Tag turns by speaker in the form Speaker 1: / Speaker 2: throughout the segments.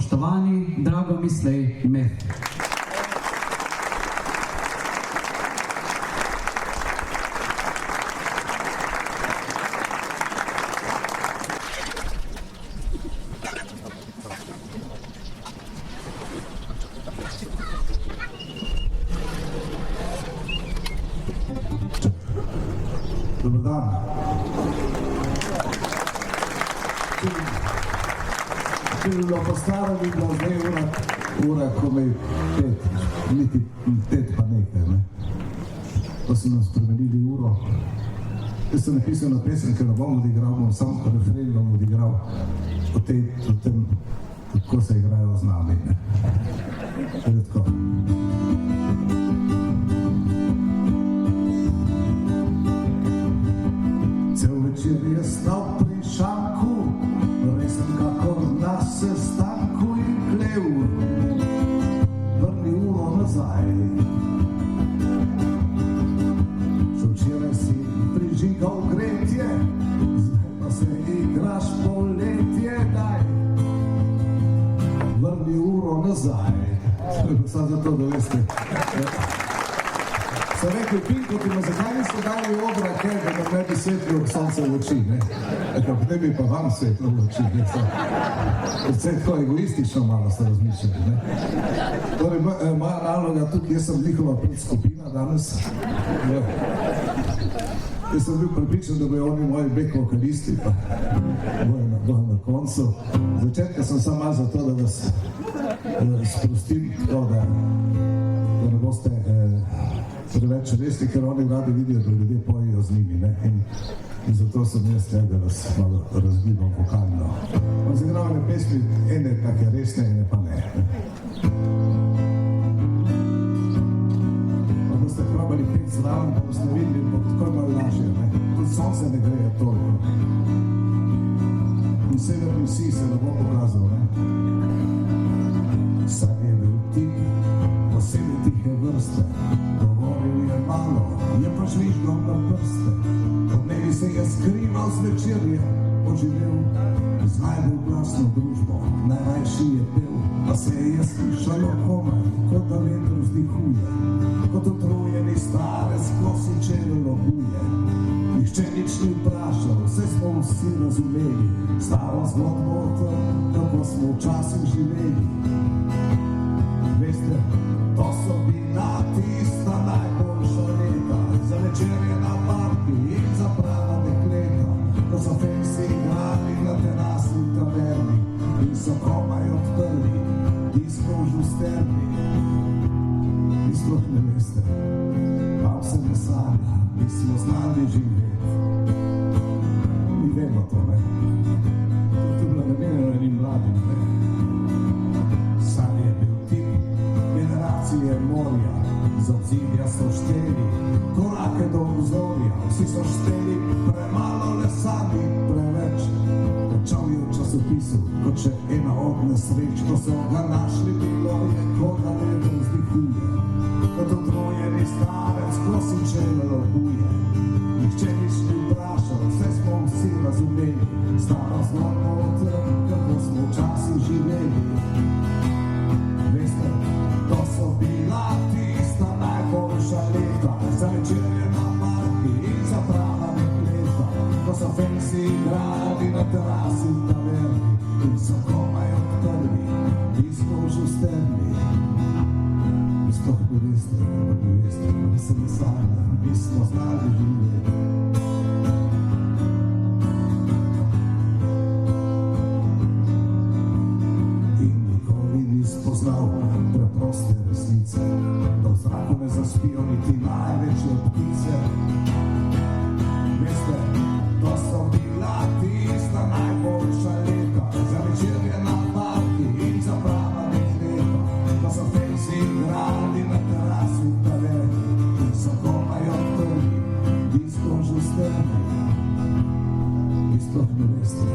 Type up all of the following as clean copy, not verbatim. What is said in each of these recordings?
Speaker 1: spoštovani Dragomislej Meh.
Speaker 2: Dobar dan. Če bi bilo po staro, bi bilo zdaj ura komaj 5, niti 5 pa nekaj, ne. Pa so nam spremenili uro. Jaz sem napisal na pesem, ker ne bom odigral, bom sam refren bom odigral o tem, kako se igrajo z nami, ne. Redko. Cel večer je stal pri šanku, resen kakor na sestanku in klev, vrni uro nazaj. Še včeraj si prižigal gretje, zdaj pa se igraš poletje, daj, vrni uro nazaj. Samo zato, da veste. Sem rekel, Pinkotima, zakaj niste dali odra, ker da nam ne bi svetlil sonce v oči, ne? Potem bi pa vam svetlil v oči, ne? Predvsem tako egoistično malo ste razmišljali, ne? Torej, moja naloga tukaj, jaz sem njihova predskupina danes. Jaz sem bil pripričan, da bojo oni moji back vokalisti, pa bojo na koncu. Začetka sem samo malo zato, da vas sprostim, da ne boste preveč resni, ker oni radi vidijo, da ljudje pojejo z njimi, ne? In zato sem jaz tukaj, da vas malo razgibam vokalno. On zagravane pesmi, ene take resne, ene pa ne. Pa boste probali pet zraven, pa boste videli, bo tako malo lažje, ne? Tudi sonce ne greje toliko. In severni vsi se ne bo pokazal, ne? Sad je bil tip, posebej tihe vrste, govoril je malo, je pa žvižgal na prste. Od dnevi se je skrival zvečer, je poživel z najbolj glasno družbo, najrajši je pel, pa se je slišalo komaj, kot da veter vzdihuje, kot utrujeni starec, ko si čelelo buje. Nihče nič ni vprašal, vse smo vsi razumeli, staro zgodbo o tem, kako smo včasih živeli. Veste, to so bila tista najboljša leta, za večerje na parki in za prava dekleta, ko so fensi igrali na terasi v taverni in so komaj odprli disko v žusterni. Vi sploh ne veste, vam se ne sanja, mi smo znali živeti. Mi vemo to, ne? To je bilo namenjeno enim mladim, ne? Sam je bil tip generacije morja, z obzidja so šteli korake do obzorja, vsi so šteli premalo, le sami preveč. Končal je v časopisu, kot še ena od nesreč, ko so ga našli, bilo je, kot da veter vzdihuje, kot utrujeni starec, ko si čelelo buje. Nihče nič ni vprašal, vse smo vsi razumeli, staro zgodbo o tem, kako smo včasih živeli. Veste, to so bila tista najboljša leta, za večerje na parki in za prava dekleta, ko so fensi igrali na terasi v taverni in so komaj odprli disko v žusterni. Vi sploh ne veste, da se ne sanja, mi smo znali živeti. Spoznal preproste resnice, da v zraku ne zaspijo niti največje ptice. Veste, to so bila tista najboljša leta, za večerje na parki in za prava dekleta, ko so fensi igrali na terasi v taverni in so komaj odprli disko v žusterni. Vi sploh ne veste,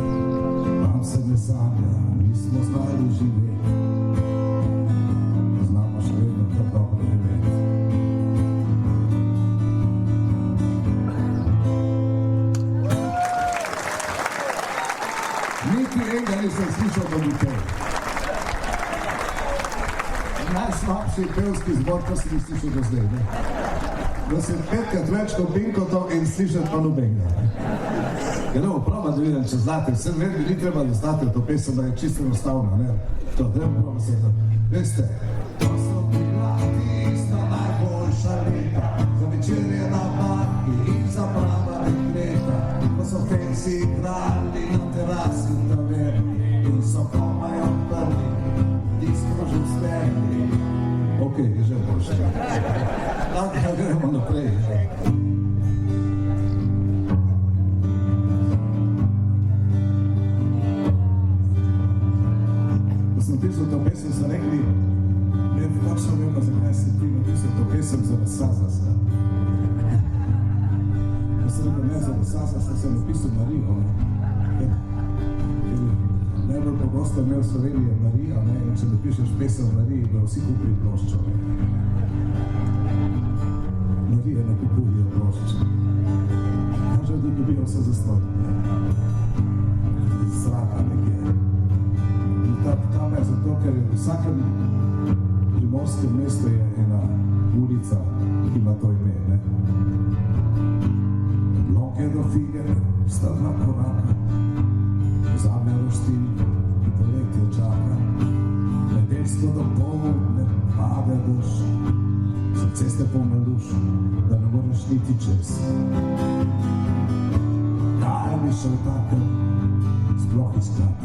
Speaker 2: vam se ne sanja, mi smo znali živeti. Nisem slišal, da bi to. najslabši pevski zbor, kar sem jih slišal do zdaj. Ne? Da se 5krat več kot Binkotov in slišati pa nobenega. Ja, no, probam, da vidim, če znate. Vsem vedno ni treba, da znate to pesem, da je čisto enostavna. Ne? To, treba probam se to. Veste, to so bila tista najboljša leta, za večerje na parki in za prava dekleta, ko so fenci igrali na terasi v taverni in so komaj odprli, disko že stekli. Ok, je že boljše. Tako, gremo naprej. Ko sem napisal to pesem, so rekli, ne bi točno vem pa, zakaj si ti napisal to pesem za Vesazasa. Ko sem rekel, ne za Vesazasa, sem napisal Marijo. Najbolj pogosto imel v Sloveniji Marija, ne? In če napišeš pesem Mariji, bo vsi kupili ploščo. Marija ne kupuje ploščo. Kaže, da dobijo vse zaston. Zraka nekje. In tam je zato, ker v vsakem primorskem mestu je ena ulica, ki ima to ime, ne? Lonke do fige, sta dva koraka. Zame roštilj, ki poletje čaka, nedeljsko do poldne pade dež, srce ste polne duš, da ne moreš niti čez. Kaj bi šel tako, sploh iskat,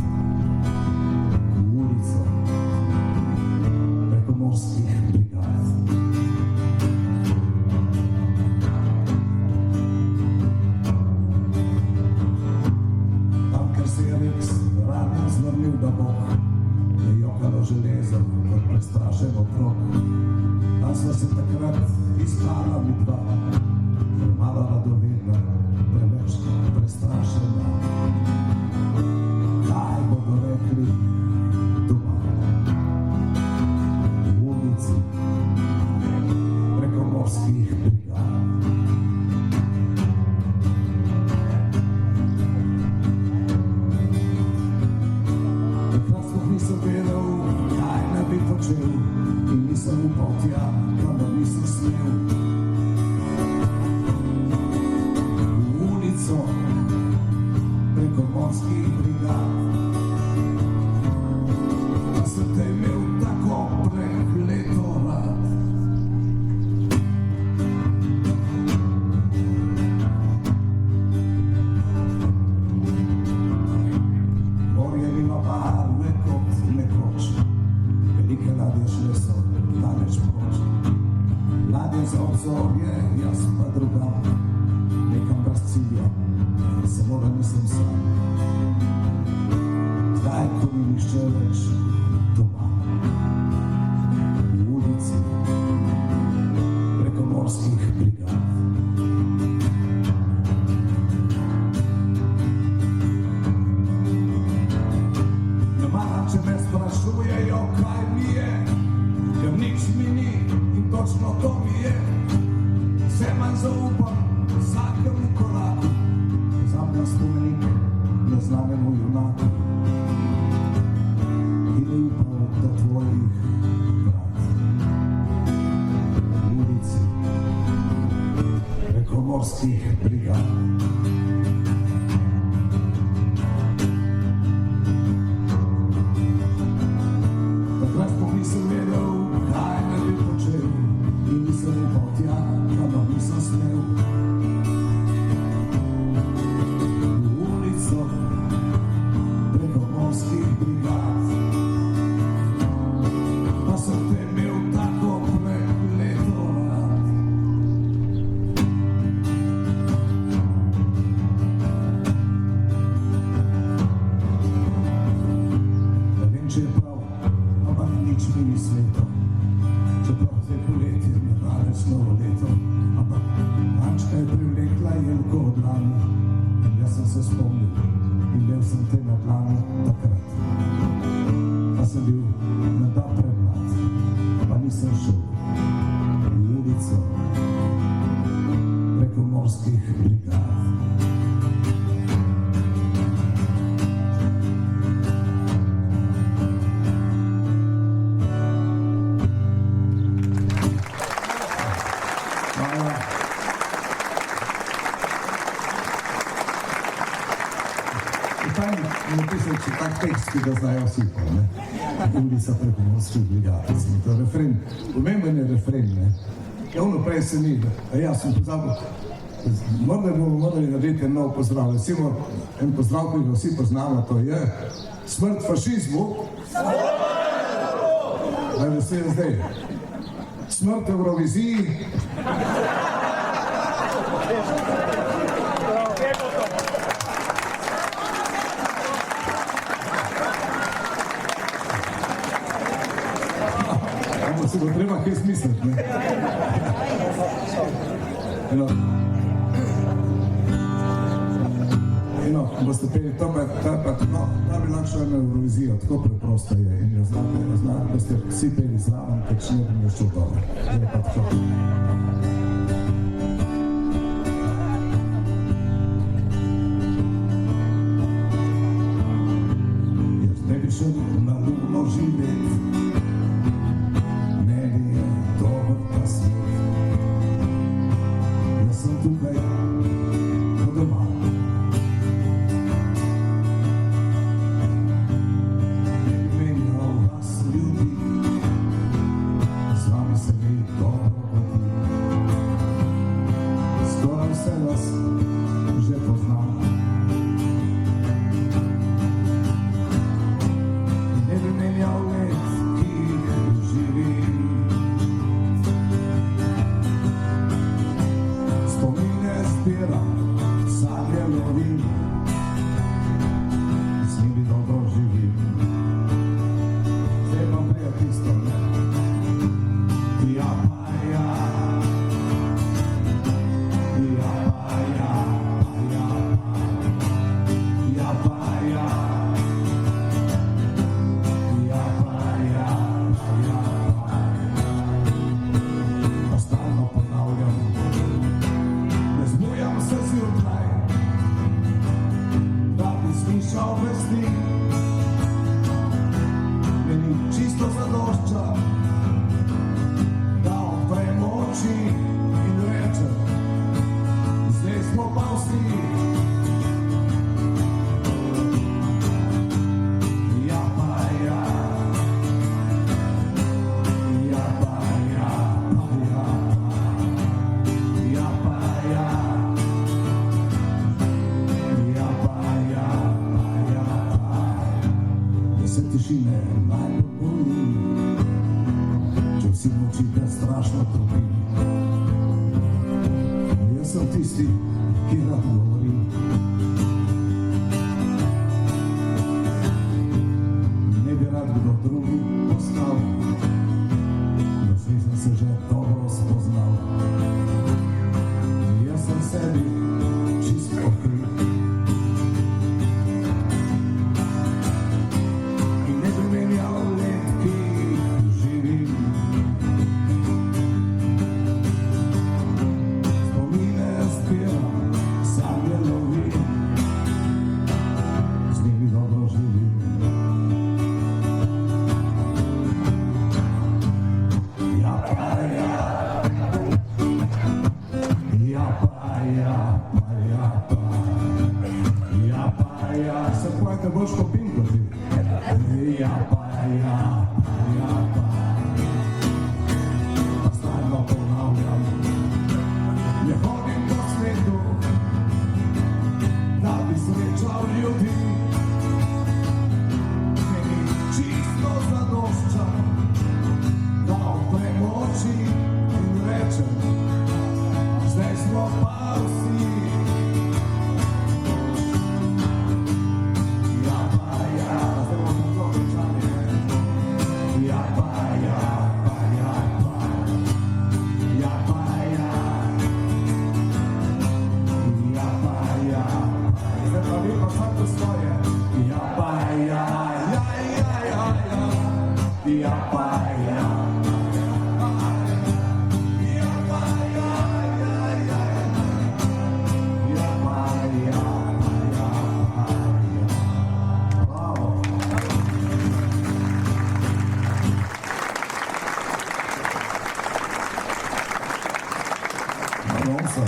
Speaker 2: v ulico prekomorskih brigad. Zvrnil, da Bog je jokalo železo kot prestrašen otrok. Tam sva se takrat iskala mi dva, premalo radovedna, preveč prestrašena. Kaj bodo rekli doma, v ulici prekomorskih brigad. Nisem vedel, kaj ne bi počel, in nisem upal tja, kamor nisem smel. V ulico prekomorskih brigad, pa sem te imel tako prekleto rad. Morje nima barve kot nekoč, velike ladje šle so daleč proč. Ladje za obzorje, jaz pa drugam, nekam brez cilja, samo da nisem sam. Zdaj, ko mi nišče več doma, v ulici prekomorskih brigad. Če me sprašujejo, kaj mi je, ker nič mi ni in točno to mi je. Vse manj zaupam vsakemu koraku, pozabljam spomenik neznanemu junaku, ki ni upal do tvojih vrat. V ulici prekomorskih brigad. Nisem vedel, kaj ne bi počel, in nisem upal tja, kamor nisem smel. V ulico prekomorskih brigad, pa sem te imel tako prekleto rad. Ne vem, če je prav, ampak nič mi ni sveto. Čeprav zdaj poletje mi je daleč novo leto, ampak Ančka je privlekla jelko od lani in jaz sem se spomnil in imel sem te na dlani takrat. Pa sem bil menda premlad, pa nisem šel v ulico prekomorskih brigad. tekst, ki ga znajo vsi, ne. Ulica preko morskih dvigalcev. To je refren, pomemben je refren, ne. Ja, ono prej se ni, jaz sem pozabil, morda bomo morali narediti en nov pozdrav, recimo en pozdrav, ki ga vsi poznamo, to je smrt fašizmu. Naj vesel zdaj. Smrt Evroviziji. Se bo treba kaj smisliti, ne? Eno, boste peli, to bi lahko šel na Eurovizijo, tako preprosto je. In jo znate, boste vsi peli zraven, ker še ne bi mi šel dobro. Zdaj pa tako. Jaz ne bi šel na Luno živeti, tukaj po doma. Ne bi menjal vas ljudi, z vami se mi dobro vodi. Skoraj vse vas že poznam. Ne bi menjal let, ki jih živim. Sanje lovim, z njimi dobro živim. Zdaj pa prija tisto, ne? Ja pa ja, ja pa ja, ja pa, ja pa ja, ja pa ja, ja pa. Pa stalno ponavljam, zbujam se zjutraj, da bi slišal vesti. Meni čisto zadošča, da odprem oči in rečem, zdaj smo pa vsi. Ja pa ja, ja pa ja, ja pa ja. Se tišine najbolj boli, če vsi moči te strašno tropi. Jaz sem tisti, ki rad govori. Ne bi rad kdo drugi postal, do zdaj sem se že dobro spoznal. Jaz sem sebi čist pokryl. Se poate Boško Pinkoti. Ja pa ja, ja pa. Pa stalno ponavljam, ne hodim po svetu, da bi srečal ljudi. Meni čisto zadošča, da odprem oči in rečem, zdaj smo pa vsi. Nossa.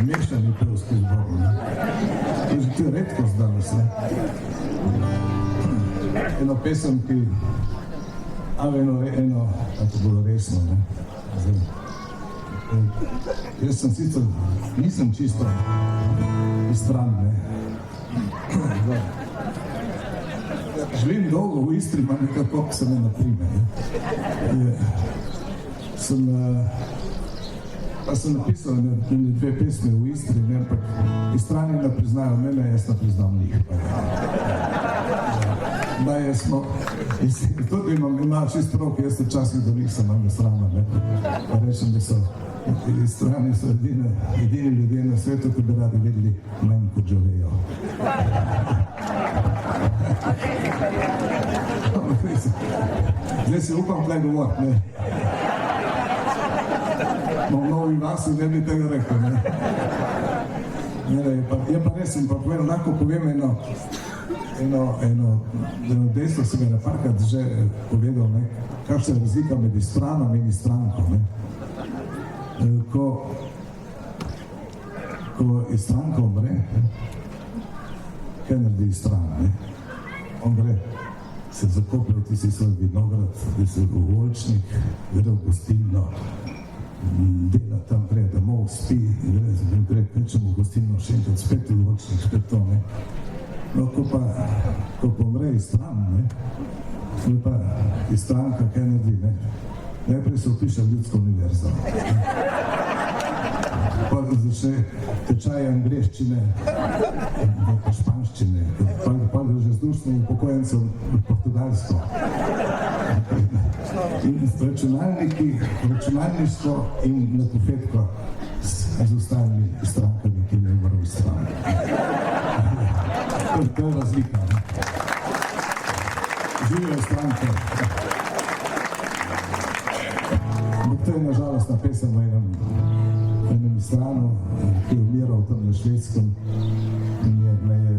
Speaker 2: mešani pevski zbor. To je redkost danes. Eno pesem, ki eno, kako bilo resno. Jaz sem sicer, nisem čisto izstran. Živim dolgo v Istri, pa nekako se me naprime. Pa sem napisal dve pesmi v Istri, ampak Istrani ne priznajo mene, jaz ne priznam njih. Tudi imam čist prav, jaz včasih do njih sem malo sramen. Pa rečem, da so Istrani so edini ljudje na svetu, ki bi radi videli manj kot želejo. Zdaj si upam tle govoriti, ne? No, v Novi Vasi ne bi tega rekel, ne? Je pa res, in pa lahko povem eno dejstvo, sem ga parkrat že povedal, ne? Kakšna je razlika med Istranom in Istranko, ne? Ko Istranka umre, kaj naredi Istran, ne? On gre, se zakoplje v tisti svoj vinograd, gre se v Volčnik, gre v gostilno, dela tam, gre domov, spi, gre kvečemo v gostilno, še enkrat spet v Volčnik, spet to, ne? No, ko pa umre Istran, ne? Je pa Istranka, kaj naredi, ne? Najprej se upiše v Ljudsko univerzo. Pa začne tečaj angleščine, pa španščine, pa že zdušno upokojencem v Portugalsko. In računalništvo in napofetko z ostalimi strankami, ki ne morajo v stran. To je razlika. Živijo stranke. To je nažalostna pesem v enem Istranu, ki je umiral tam na Švedskem, in me je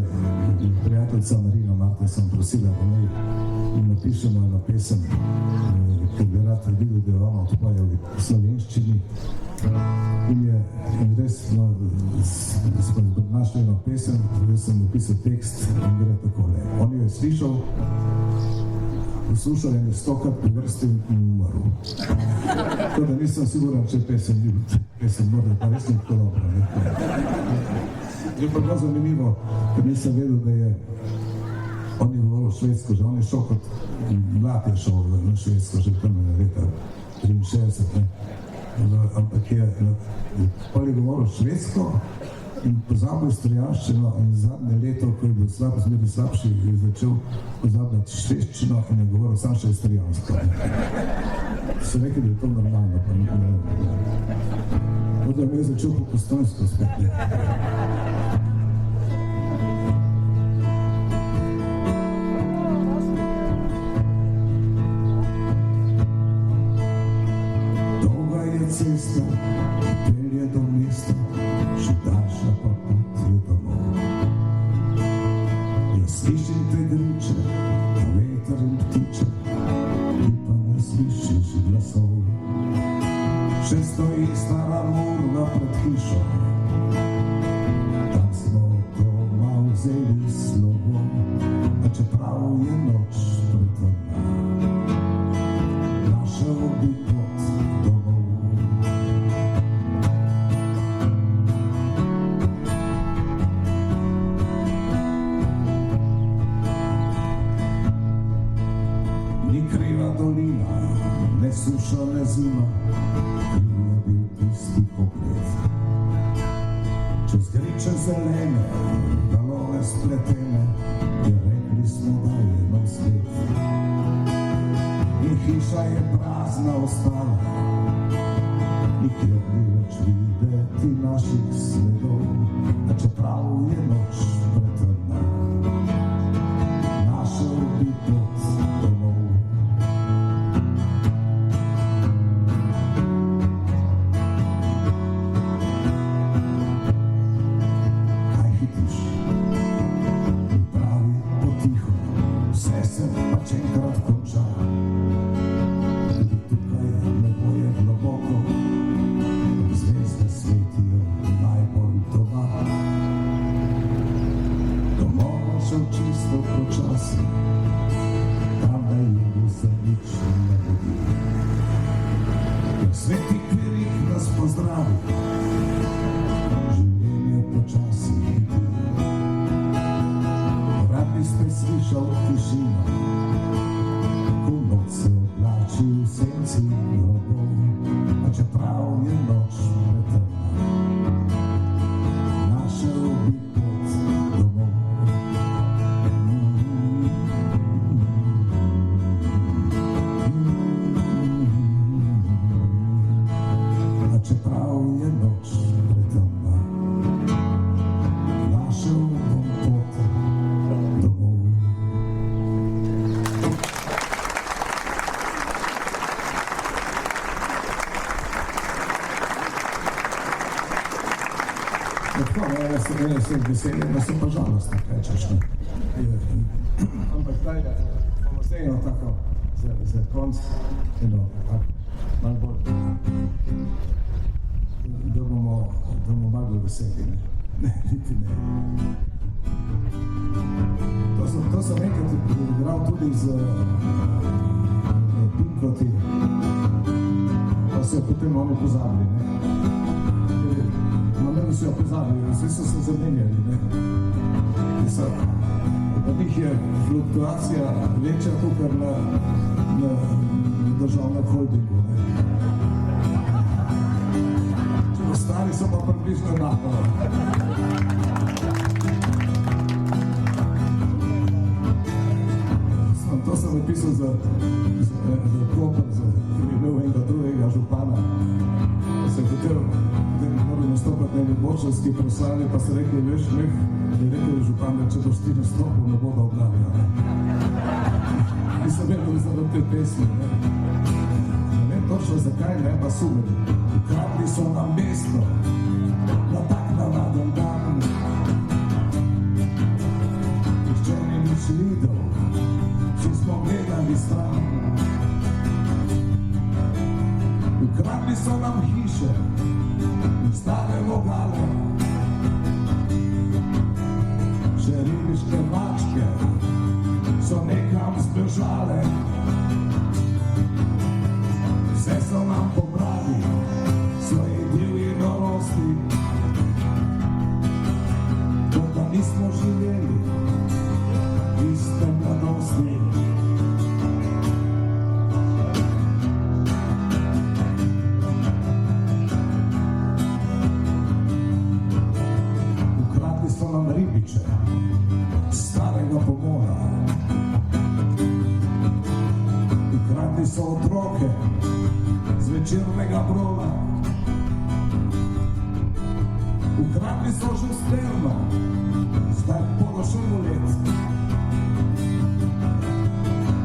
Speaker 2: prijateljica Marina Martenson prosila, da naj napišemo eno pesem, ki bi rad videl, da je ona odpoje v slovenščini. In res smo našli eno pesem, jaz sem napisal tekst in gre takole. On jo je slišal, poslušal je 100krat po vrsti in umrl. Tako da nisem siguran, če pesem mora, pa res ni tako dobro. Je pa bilo zanimivo, ker nisem vedel, da je on je govoril švedsko, že on je šel kot mlad je šel na švedsko, že tam leta 63, ampak je govoril švedsko in pozabil streljaščino in zadnje leto, ko je bil zmeri slabši, je začel pozabljati švedščino in je govoril sam še streljansko. So rekli, da je to normalno, pa nikoli ne vem. Potem je začel po Postojnsko spet. Dolga je cesta, pelje do mesta, še daljša pa pot je domov. Jaz slišim te griče, veter in ptiče, ti pa ne slišiš glasov. Še stoji stara murna pred hišo, tam smo doma vzeli slovo, a čeprav je noč pretemna, našel bi pot domov. Ni kriva dolina, ne suša, ne zima, kriv je bil tisti pogled. Čez griče zelene, valove spletene, je rekli smo, da je nov svet. In hiša je prazna ostala, nikjer ni več videti naših sledov, a čeprav je noč pretemna, našel bi pot domov. Zvezde svetijo najbolj Sveti Kvirik nas pozdravi. Življenje počasi hiti. Rad bi spet slišal tišino, ko noč se oblači v senci grobov, a čeprav je noč pretemna, našel bi pot domov. A čeprav je noč pretemna, našel bom pot domov. Tako, jaz sem veseljen, da se pa žalost ne rečeš, ne. Ampak zdaj bomo zdaj eno tako za konc, eno tako malo bolj, da bomo malo bolj veseli, ne. Ne, niti ne. To sem enkrat igral tudi z Pinkoti, pa so jo potem oni pozabili, ne. Mene so jo pozabili, vsi so se zamenjali, ne. Od njih je fluktuacija večja tukaj na državnem holdingu, ne. Ostali so pa približno enako. To sem napisal za Koper, ker je imel enega drugega župana. Pa sem hotel, da bi morali nastopati na eni bočarski proslavi, pa se rekli, veš, je rekel župan, da če boš ti nastopil, ne bodo obdavljal. Nisem vedel za te pesmi, ne. Ne vem točno zakaj, ne, pa sumem. Ukradli so nam mesto, na tak navaden dan. Nihče ni nič videl, vsi smo gledali stran. Ukradli so nam hiše in stare vogale, še ribiške mačke so nekam zbežale. Vse so nam pobrali, svoje divje norosti, kot da nismo živeli iste mladosti. Ukradli so nam ribiče, starega pomora. Ukradli so otroke z večernega broda. Ukradli so že sterno, zdaj podošel let.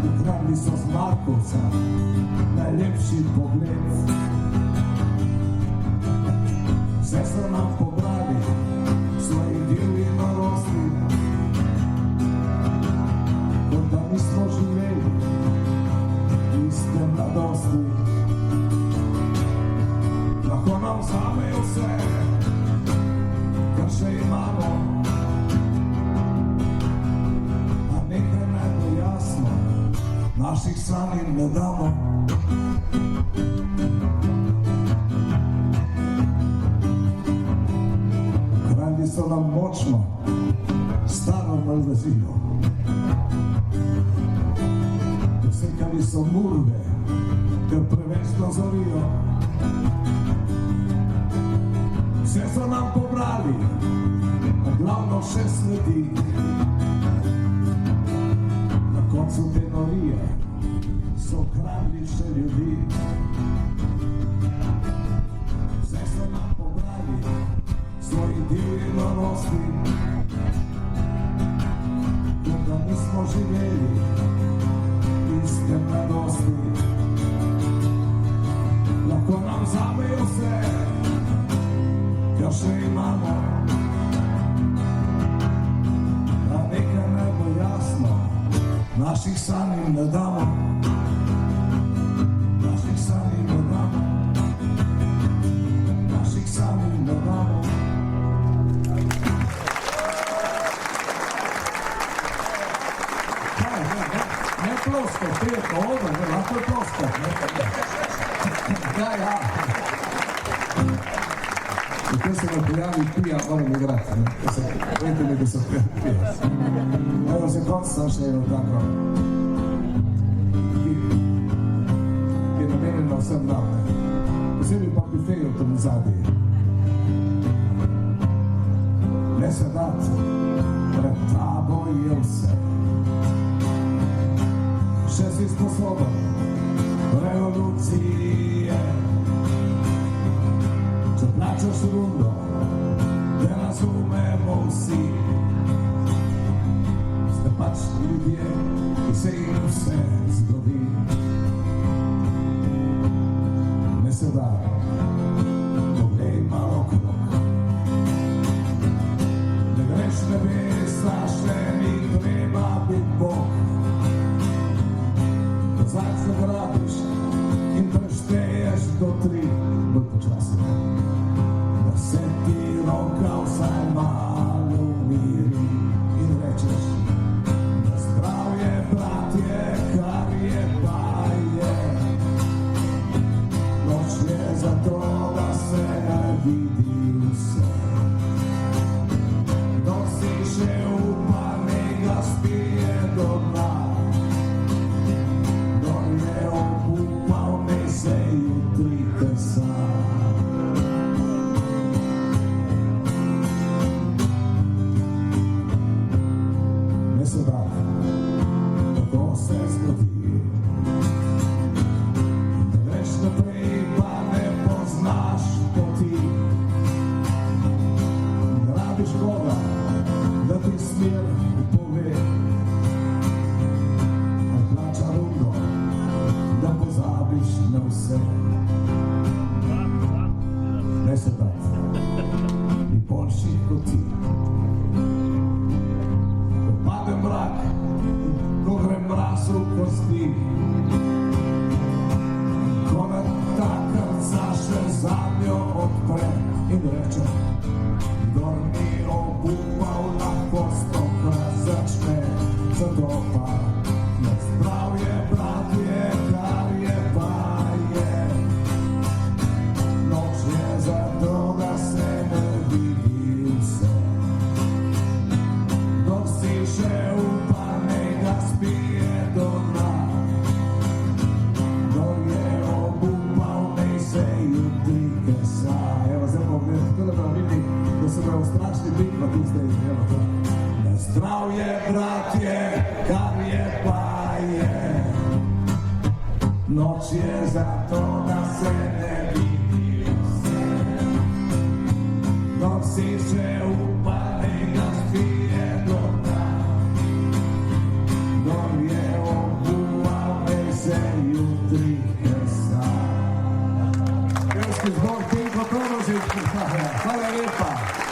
Speaker 2: Ukradli so z Markovca najlepši pogled. Vse so nam pobrali, svoji divji norosti, kot da nismo živeli iste mladosti. Lahko nam vzamejo vse, kar še imamo, a nekaj naj bo jasno, naših sanj jim ne damo. Ukradli so nam močno, staro Malvazijo. Dosekali so murve, ker preveč dozorijo. Vse so nam pobrali, a glavno še sledi. Na koncu te norije so ukradli še ljudi. Vse so nam pobrali, svoji divji norosti, kot da nismo živeli iste mladosti. Lahko nam vzamejo vse, kar še imamo, a nekaj naj bo jasno, naših sanj jim ne damo. Naših sanj jim ne damo. Naših sanj jim ne damo. Ne ploskaj, prijatno, ovo, ne lahko ploskaj. Ja. In ko se me pojavi pija, moram igrati. Vete mi, da se pojavi pija. Evo, za konc sam še eno tako, ki je namenjeno vsem nam. Posebej pa bifeju tam zadnji. Ne se dat, pred tabo je vse. Še si sposoben revolucije. Če plačaš rundo, te razumemo vsi. Ste pač ljudje, ki se jim vse zgodi. Ne se da, poglej malo krog. Ne greš nebesa, še ni treba biti Bog. Kozak zagrabiš in prešteješ do 3, bolj počasi. Da se ti roka vsaj malo umiri in rečeš, da zdravje, bratje, kar je pa je. Noč je zato, da se vidi vse. Dok si še upa, nega spije do dna. Dok je obupal, ne se jutri tesa. Ne se da, tako se zgodi. Da greš naprej, pa ne poznaš poti. Ne rabiš koga, da ti smer pove. Ali plača rundo, da pozabiš na vse. Ne se da, ni boljši kot ti. Ko pade mrak, ko gre mraz v kosti. Ko me ta krca še zadnjo odpre in reče, kdor ni obupal, lahko stokrat začne. Zato pa na zdravje, bratje, kar je pa je. Noč je zato, da se ne vidi vse. Dok si še upa, nega spije do dna. Dok je obupal, nej se jutri kesa. Evo, zdaj pa gledam, tako da vidi, da se me ustrašni bit, pa tu zdaj, evo to. Na zdravje, bratje, kar je pa je. Noč je zato, da se ne vidi vse. Dok si še upa, nega spije do dna. Dok je obupal, nej se jutri kesa. Pevski zbor Tinko Tomažič, hvala lepa.